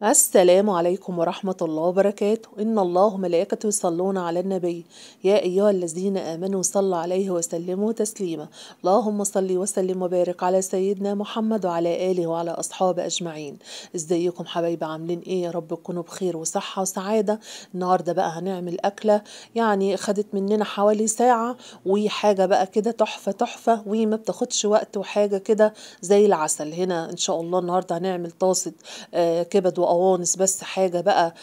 السلام عليكم ورحمة الله وبركاته. إن الله وملائكته يصلون على النبي يا أيها الذين آمنوا صلوا عليه وسلموا تسليما. اللهم صل وسلم وبارك على سيدنا محمد وعلى آله وعلى أصحابه أجمعين. ازيكم حبايبي، عاملين إيه؟ يا رب تكونوا بخير وصحة وسعادة. النهاردة بقى هنعمل أكلة يعني خدت مننا حوالي ساعة، وحاجة بقى كده تحفة تحفة وما بتاخدش وقت، وحاجة كده زي العسل. هنا إن شاء الله النهاردة هنعمل طاسة كبد وقوانص، بس حاجة بقى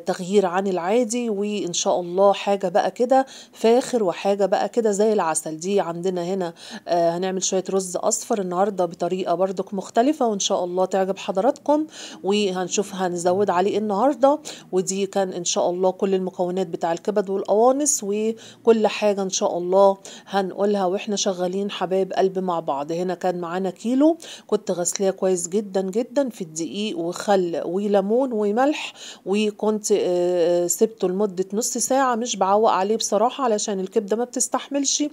تغيير عن العادي، وإن شاء الله حاجة بقى كده فاخر، وحاجة بقى كده زي العسل. دي عندنا هنا هنعمل شوية رز أصفر النهاردة بطريقة برضك مختلفة، وإن شاء الله تعجب حضراتكم، وهنشوف هنزود عليه إيه النهاردة. ودي كان إن شاء الله كل المكونات بتاع الكبد والقوانص، وكل حاجة إن شاء الله هنقولها وإحنا شغالين حبايب قلب مع بعض. هنا كان معانا كيلو، كنت غسلاه كويس جدا جدا في الدقيق وخل وليمون وملح، وكنت سبته لمدة نص ساعة، مش بعوق عليه بصراحة علشان الكبدة ما بتستحملش.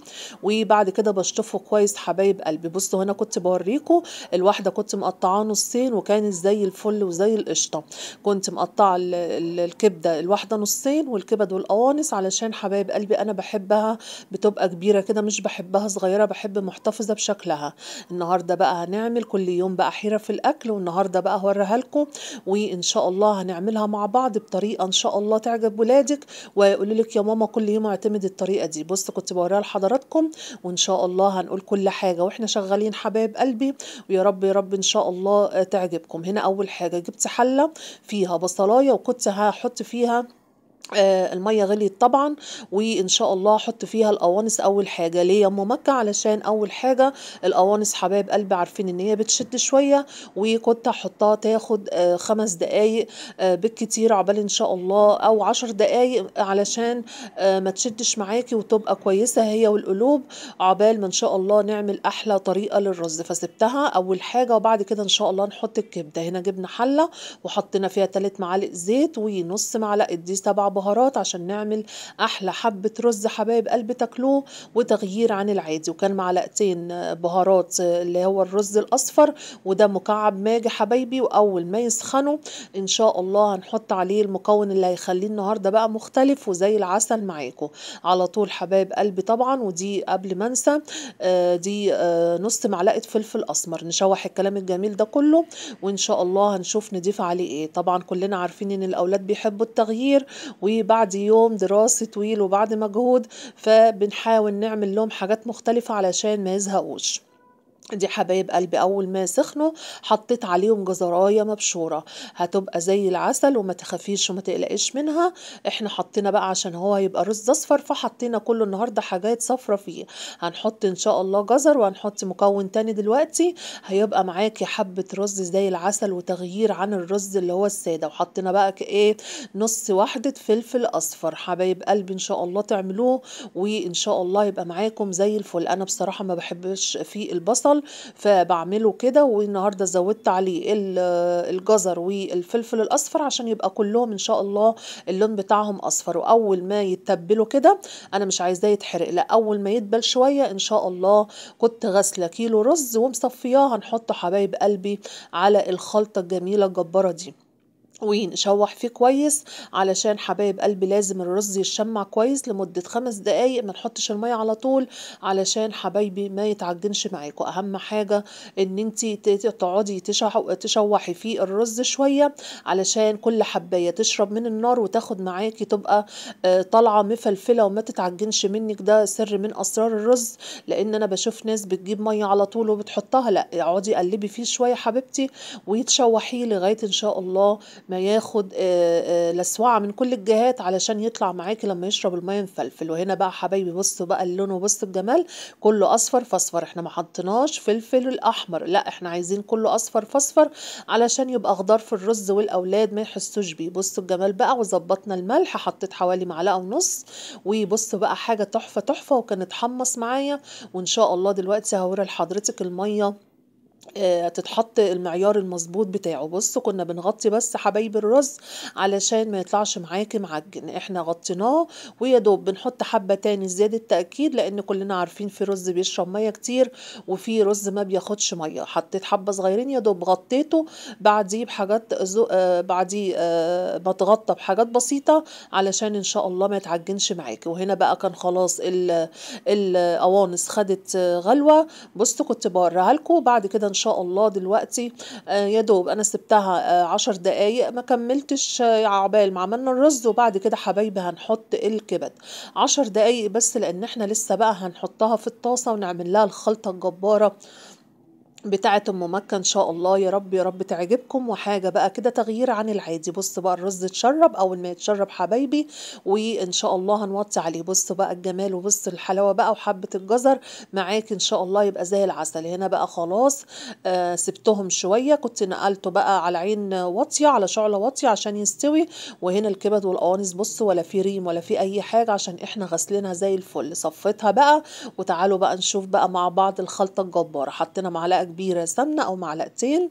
وبعد كده بشطفه كويس حبايب قلبي. بصوا هنا كنت بوريكم الواحدة كنت مقطعاه نصين، وكانت زي الفل وزي القشطة. كنت مقطعة الكبدة الواحدة نصين، والكبد والقوانص علشان حبايب قلبي أنا بحبها بتبقى كبيرة كده، مش بحبها صغيرة، بحب محتفظة بشكلها. النهاردة بقى هنعمل كل يوم بقى حيرة في الأكل، والنهاردة بقى هوريها لكم، وإن شاء الله هنعملها مع بعض بطريقة إن شاء الله تعجب ولادك، ويقولوا لك يا ماما كل يوم اعتمد الطريقة دي. بص كنت بوريها لحضراتكم، وإن شاء الله هنقول كل حاجة وإحنا شغالين حبايب قلبي، ويا رب يا رب إن شاء الله تعجبكم. هنا أول حاجة جبت حلة فيها بصلاية، وكنت هحط فيها المية غليت طبعا، وان شاء الله احط فيها القوانص اول حاجه. ليه يا ام مكه؟ علشان اول حاجه القوانص حبايب قلبي عارفين ان هي بتشد شويه، وكنت احطها تاخد 5 دقايق بالكتير، عقبال ان شاء الله او 10 دقايق، علشان ما تشدش معاكي وتبقى كويسه هي والقلوب، عقبال ما ان شاء الله نعمل احلى طريقه للرز. فسبتها اول حاجه، وبعد كده ان شاء الله نحط الكبده. هنا جبنا حله وحطينا فيها 3 معالق زيت ونص معلقه دي 7 بهارات، عشان نعمل احلى حبه رز حبايب قلب تاكلوه وتغيير عن العادي. وكان معلقتين بهارات اللي هو الرز الاصفر، وده مكعب ماجي حبايبي. واول ما يسخنوا ان شاء الله هنحط عليه المكون اللي هيخليه النهارده بقى مختلف وزي العسل معاكم على طول حبايب قلبي طبعا. ودي قبل ما انسى دي نص معلقه فلفل اسمر. نشوح الكلام الجميل ده كله، وان شاء الله هنشوف نضيف عليه ايه. طبعا كلنا عارفين ان الاولاد بيحبوا التغيير، وبعد يوم دراسي طويل وبعد مجهود فبنحاول نعمل لهم حاجات مختلفة علشان ما يزهقوش. دي حبايب قلبي اول ما سخنوا حطيت عليهم جزرايه مبشوره، هتبقى زي العسل وما تخافيش وما تقلقيش منها. احنا حطينا بقى عشان هو يبقى رز اصفر، فحطينا كله النهارده حاجات صفرة فيه. هنحط ان شاء الله جزر، وهنحط مكون تاني دلوقتي، هيبقى معاكي حبه رز زي العسل وتغيير عن الرز اللي هو الساده. وحطينا بقى ايه، نص واحده فلفل اصفر حبايب قلبي، ان شاء الله تعملوه وان شاء الله يبقى معاكم زي الفل. انا بصراحه ما بحبش فيه البصل فبعمله كده، والنهارده زودت عليه الجزر والفلفل الاصفر عشان يبقى كلهم ان شاء الله اللون بتاعهم اصفر. واول ما يتبلوا كده، انا مش عايزاه يتحرق، لا اول ما يدبل شويه ان شاء الله. كنت غاسله كيلو رز ومصفياه، هنحطه حبايب قلبي على الخلطه الجميله الجباره دي، ونشوح فيه كويس علشان حبايب قلبي لازم الرز يشمع كويس لمدة 5 دقايق. ما نحطش المية على طول علشان حبايبي ما يتعجنش معاكم. اهم حاجة ان انتي تقعدي تشوحي فيه الرز شوية، علشان كل حباية تشرب من النار وتاخد معاكي، تبقى طالعة مفلفلة وما تتعجنش منك. ده سر من اسرار الرز، لان انا بشوف ناس بتجيب مية على طول وبتحطها، لا اقعدي قلبي فيه شوية حبيبتي ويتشوحيه لغاية ان شاء الله ما ياخد لسوعة من كل الجهات علشان يطلع معاكي لما يشرب المية مفلفل. وهنا بقى حبايبي بصوا بقى اللون وبصوا الجمال، كله اصفر فاصفر. احنا ما حطيناش فلفل الاحمر، لا احنا عايزين كله اصفر فاصفر علشان يبقى خضار في الرز والاولاد ما يحسوش بيه. بصوا الجمال بقى. وظبطنا الملح، حطيت حوالي معلقة ونص. وبصوا بقى حاجة تحفة تحفة، وكانت حمص معايا. وان شاء الله دلوقتي هوري لحضرتك المية تتحط المعيار المظبوط بتاعه. بص كنا بنغطي بس حبايب الرز علشان ما يطلعش معاكي معجن، احنا غطيناه ويا دوب بنحط حبة تاني زيادة تأكيد، لان كلنا عارفين في رز بيشرب مية كتير وفي رز ما بياخدش مية. حطيت حبة صغيرين يا دوب غطيته، بعديه بحاجات بعديه بتغطى بحاجات بسيطة علشان ان شاء الله ما يتعجنش معاكي. وهنا بقى كان خلاص القوانص خدت غلوة. بصوا كنت بوريها لكم بعد كده ان شاء الله دلوقتي. يا دوب انا سبتها 10 دقايق ما كملتش، عقبال ما عملنا الرز. وبعد كده حبايبي هنحط الكبد 10 دقايق بس، لان احنا لسه بقى هنحطها في الطاسة ونعمل لها الخلطة الجبارة بتاعة ام مكة ان شاء الله. يا رب يا رب تعجبكم، وحاجة بقى كده تغيير عن العادي. بص بقى الرز اتشرب، اول ما يتشرب حبايبي وان شاء الله هنوطي عليه. بص بقى الجمال وبص الحلاوة بقى، وحبة الجزر معاك ان شاء الله يبقى زي العسل. هنا بقى خلاص سبتهم شوية، كنت نقلته بقى على عين واطية على شعلة واطية عشان يستوي. وهنا الكبد والقوانص بص ولا في ريم ولا في اي حاجة، عشان احنا غسلينها زي الفل. صفيتها بقى، وتعالوا بقى نشوف بقى مع بعض الخلطة الجبارة. حطينا معلقة كبيرة سمنة او معلقتين،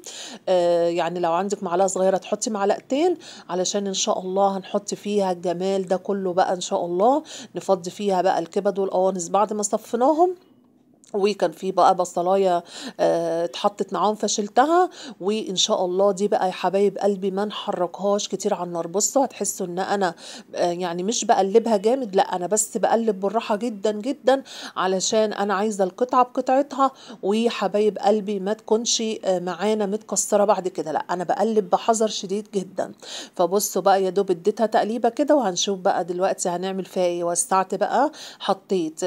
يعني لو عندك معلقة صغيرة تحطي معلقتين، علشان ان شاء الله هنحط فيها الجمال ده كله بقى ان شاء الله. نفضي فيها بقى الكبد والقوانص بعد ما صفيناهم. وكان في بقى بصلايه اتحطت معاهم فشلتها. وان شاء الله دي بقى يا حبايب قلبي ما نحركهاش كتير على النار. بصوا هتحسوا ان انا يعني مش بقلبها جامد، لا انا بس بقلب بالراحه جدا جدا، علشان انا عايزه القطعه بقطعتها. وحبايب قلبي ما تكونش معانا متكسره بعد كده، لا انا بقلب بحذر شديد جدا. فبصوا بقى يا دوب اديتها تقليبه كده، وهنشوف بقى دلوقتي هنعمل فيها ايه. وسعت بقى، حطيت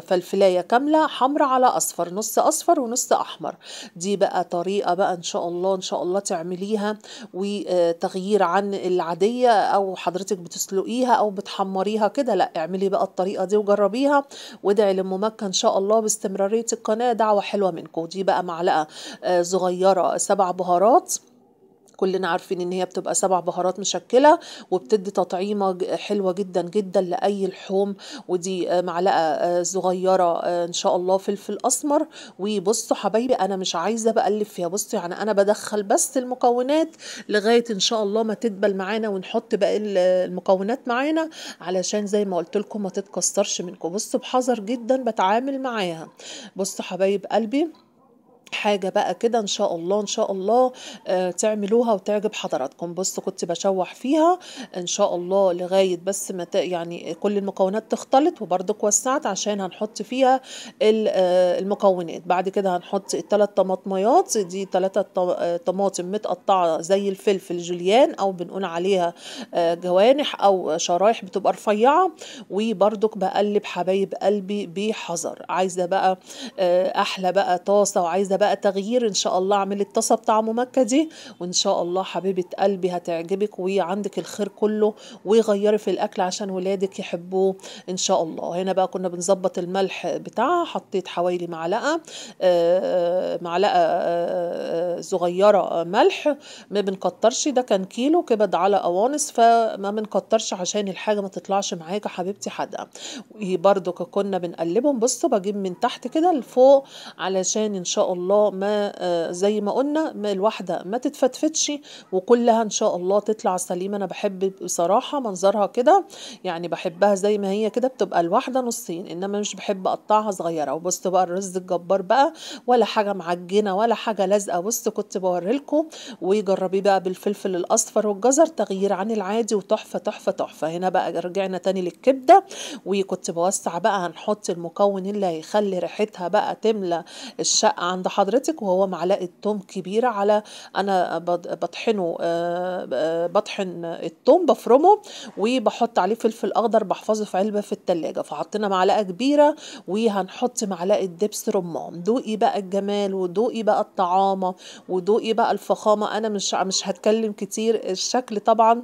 فلفلايه كامله حمرا على اصفر، نص اصفر ونص احمر. دي بقى طريقه بقى ان شاء الله ان شاء الله تعمليها، وتغيير عن العاديه، او حضرتك بتسلقيها او بتحمريها كده، لا اعملي بقى الطريقه دي وجربيها. وادعي لام مكة ان شاء الله باستمراريه القناه، دعوه حلوه منكم. دي بقى معلقه صغيره 7 بهارات، كلنا عارفين ان هي بتبقى 7 بهارات مشكلة، وبتدي تطعيمة حلوة جدا جدا لأي لحوم. ودي معلقة صغيرة ان شاء الله فلفل اسمر. وبصوا حبايبي انا مش عايزة بقلب فيها، بصوا يعني انا بدخل بس المكونات لغاية ان شاء الله ما تدبل معانا، ونحط باقي المكونات معانا، علشان زي ما قلت لكم ما تتكسرش منكم. بصوا بحذر جدا بتعامل معاها. بصوا حبايب قلبي حاجة بقى كده ان شاء الله ان شاء الله تعملوها وتعجب حضراتكم. بصوا كنت بشوح فيها ان شاء الله لغاية بس ما يعني كل المكونات تختلط. وبرضك وسعت عشان هنحط فيها المكونات. بعد كده هنحط ال3 طماطميات، دي 3 طماطم متقطعة زي الفلفل جوليان، او بنقول عليها جوانح او شرايح بتبقى رفيعة. وبرضك بقلب حبايب قلبي بحذر. عايزة بقى احلى بقى طاسة، وعايزة بقى تغيير ان شاء الله اعمل الطاسة بتاع ام مكة دي، وان شاء الله حبيبة قلبي هتعجبك وعندك الخير كله. وغيري في الاكل عشان ولادك يحبوه ان شاء الله. هنا بقى كنا بنظبط الملح بتاعها، حطيت حوالي معلقة صغيرة ملح، ما بنكترش. ده كان كيلو كبد على قوانص، فما بنكترش عشان الحاجة ما تطلعش معاك حبيبتي حادقة. وبرده كنا بنقلبهم. بصوا بجيب من تحت كده لفوق، علشان ان شاء الله ما زي ما قلنا ما الواحدة ما تتفتفتش، وكلها ان شاء الله تطلع سليمة. انا بحب بصراحة منظرها كده، يعني بحبها زي ما هي كده، بتبقى الواحدة نصين، انما مش بحب اقطعها صغيرة. وبصوا بقى الرز الجبار بقى، ولا حاجة معجنة ولا حاجة لازقة. بصوا كنت بوريلكم. وجربيه بقى بالفلفل الاصفر والجزر، تغيير عن العادي وتحفة تحفة تحفة. هنا بقى رجعنا تاني للكبدة، وكنت بوسع بقى هنحط المكون اللي هيخلي ريحتها بقى تملى الشقة عند حضرتك، وهو معلقة توم كبيرة. على انا بطحنه بطحن التوم بفرمه، وبحط عليه فلفل اخضر بحفظه في علبة في التلاجة. فحطينا معلقة كبيرة، وهنحط معلقة دبس رمان. دوقي بقى الجمال، ودوقي بقى الطعامة، ودوقي بقى الفخامة. انا مش هتكلم كتير، الشكل طبعا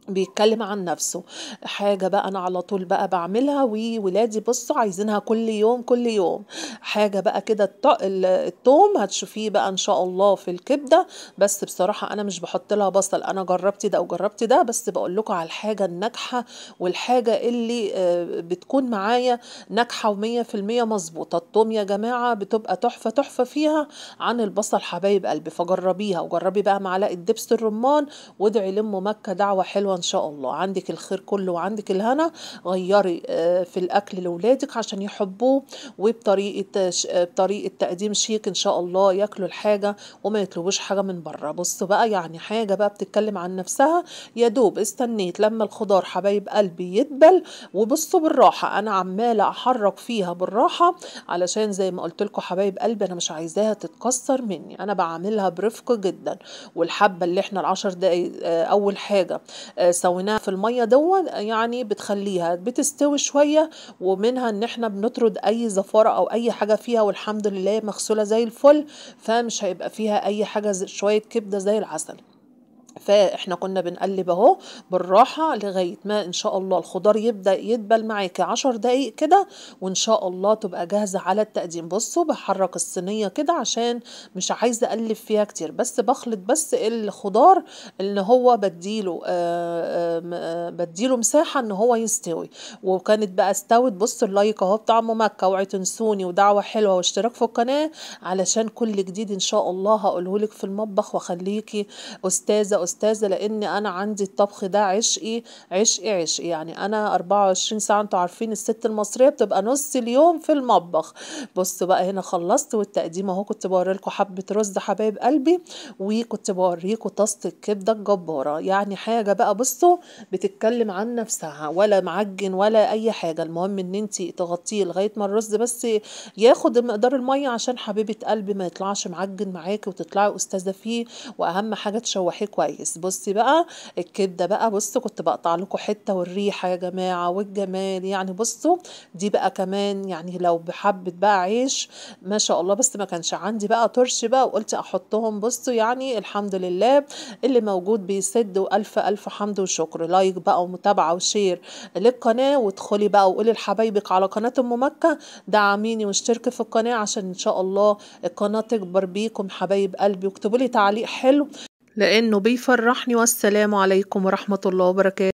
بيتكلم عن نفسه. حاجة بقى أنا على طول بقى بعملها، وولادي بصوا عايزينها كل يوم كل يوم. حاجة بقى كده التوم هتشوفيه بقى إن شاء الله في الكبدة. بس بصراحة أنا مش بحط لها بصل، أنا جربت ده وجربت ده، بس بقول لكم على الحاجة الناجحة والحاجة اللي بتكون معايا ناجحة ومية في المية مظبوطة. التوم يا جماعة بتبقى تحفة تحفة فيها عن البصل حبايب قلبي، فجربيها. وجربي بقى معلقة دبس الرمان، وادعي لأم مكة دعوة حلوة إن شاء الله. عندك الخير كله وعندك الهنا. غيري في الأكل لأولادك عشان يحبوه، وبطريقة بطريقة تقديم شيك إن شاء الله، ياكلوا الحاجة وما يطلبوش حاجة من بره. بصوا بقى يعني حاجة بقى بتتكلم عن نفسها. يا دوب استنيت لما الخضار حبايب قلبي يدبل، وبصوا بالراحة أنا عمالة أحرك فيها بالراحة، علشان زي ما قلت لكم حبايب قلبي أنا مش عايزاها تتكسر مني، أنا بعملها برفق جدا. والحبة اللي احنا ال10 دقايق أول حاجة سويناها في المية دون، يعني بتخليها بتستوي شوية، ومنها ان احنا بنطرد اي زفارة او اي حاجة فيها، والحمد لله مغسولة زي الفل، فمش هيبقى فيها اي حاجة شوية كبدة زي العسل. فاحنا كنا بنقلب اهو بالراحة لغاية ما ان شاء الله الخضار يبدأ يدبل معاكي 10 دقايق كده، وان شاء الله تبقى جاهزة على التقديم. بصوا بحرك الصينية كده عشان مش عايزة اقلب فيها كتير، بس بخلط بس الخضار اللي هو بديله مساحة ان هو يستوي. وكانت بقى استوت. بصوا اللايك اهو بتاع ام مكة، اوعي تنسوني ودعوة حلوة واشتراك في القناة علشان كل جديد ان شاء الله هقولهولك في المطبخ، واخليكي أستاذة، لأن أنا عندي الطبخ ده عشقي عشقي عشقي. يعني أنا 24 ساعة، أنتوا عارفين الست المصرية بتبقى نص اليوم في المطبخ. بصوا بقى هنا خلصت، والتقديم أهو كنت بوريلكم حبة رز حبايب قلبي، وكنت بوريكم طاسة الكبدة الجبارة. يعني حاجة بقى بصوا بتتكلم عن نفسها، ولا معجن ولا أي حاجة. المهم إن انتي تغطيه لغاية ما الرز بس ياخد مقدار المية، عشان حبيبة قلبي ما يطلعش معجن معاكي وتطلعي أستاذة فيه. واهم حاجه تشوحيه كويس. بصي بقى الكبده بقى، بصوا كنت بقطع لكم حته، والريحه يا جماعه والجمال. يعني بصوا دي بقى كمان، يعني لو بحبه بقى عيش ما شاء الله، بس ما كانش عندي بقى ترش بقى وقلت احطهم. بصوا يعني الحمد لله اللي موجود بيسد، والف الف حمد وشكر. لايك بقى ومتابعه وشير للقناه، وادخلي بقى وقولي لحبايبك على قناه ام مكه دعميني واشتركي في القناه عشان ان شاء الله القناه تكبر بيكم حبايب قلبي. واكتبوا لي تعليق حلو لأنه بيفرحني. والسلام عليكم ورحمة الله وبركاته.